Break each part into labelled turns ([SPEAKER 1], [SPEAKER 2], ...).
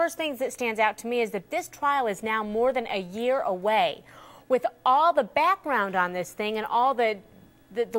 [SPEAKER 1] first things that stands out to me is that this trial is now more than a year away. With all the background on this thing and all the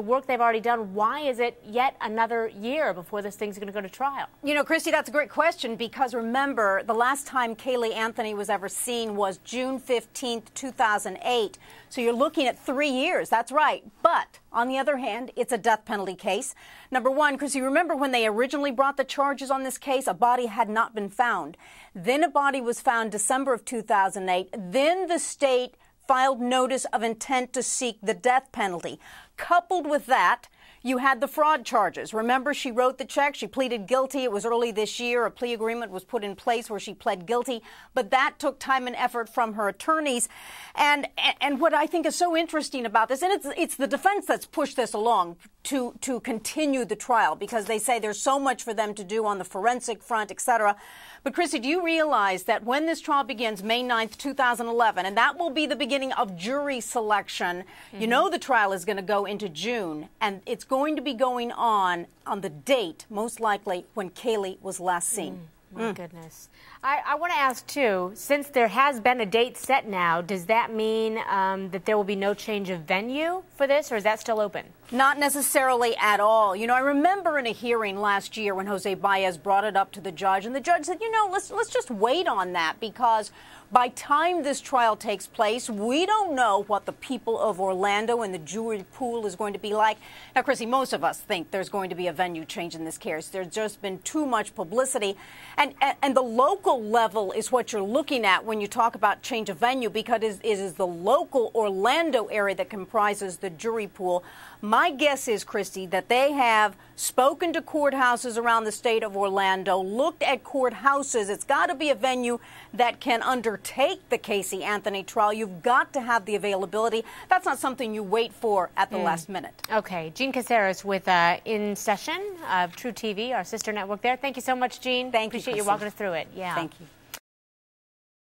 [SPEAKER 1] work they've already done, why is it yet another year before this thing's going to go to trial?
[SPEAKER 2] You know, Christy, that's a great question, because remember, the last time Caylee Anthony was ever seen was June 15th, 2008. So you're looking at 3 years. That's right. But on the other hand, it's a death penalty case. Number one, Christy, remember when they originally brought the charges on this case, a body had not been found. Then a body was found December of 2008. Then the state filed notice of intent to seek the death penalty. Coupled with that, you had the fraud charges. Remember, she wrote the check. She pleaded guilty. It was early this year. A plea agreement was put in place where she pled guilty. But that took time and effort from her attorneys. And what I think is so interesting about this, and it's the defense that's pushed this along to continue the trial, because they say there's so much for them to do on the forensic front, et cetera. But, Christy, do you realize that when this trial begins May 9th, 2011, and that will be the beginning of jury selection, you know the trial is going to go into June, and it's going to be going on the date, most likely, when Caylee was last seen.
[SPEAKER 1] My goodness. I want to ask, too, since there has been a date set now, does that mean that there will be no change of venue for this, or is that still open?
[SPEAKER 2] Not necessarily at all. You know, I remember in a hearing last year when Jose Baez brought it up to the judge, and the judge said, you know, let's just wait on that, because by time this trial takes place, we don't know what the people of Orlando and the jury pool is going to be like. Now, Chrissy, most of us think there's going to be a venue change in this case. There's just been too much publicity. And the local level is what you're looking at when you talk about change of venue, because it is the local Orlando area that comprises the jury pool. My guess is, Christy, that they have spoken to courthouses around the state of Orlando, looked at courthouses. It's got to be a venue that can undertake the Caylee Anthony trial. You've got to have the availability. That's not something you wait for at the last minute.
[SPEAKER 1] Okay. Jean Caceres with In Session of True TV, our sister network there. Thank you so much, Jean.
[SPEAKER 2] Thank you.
[SPEAKER 1] Appreciate you walking us through it. Yeah.
[SPEAKER 2] Thank you.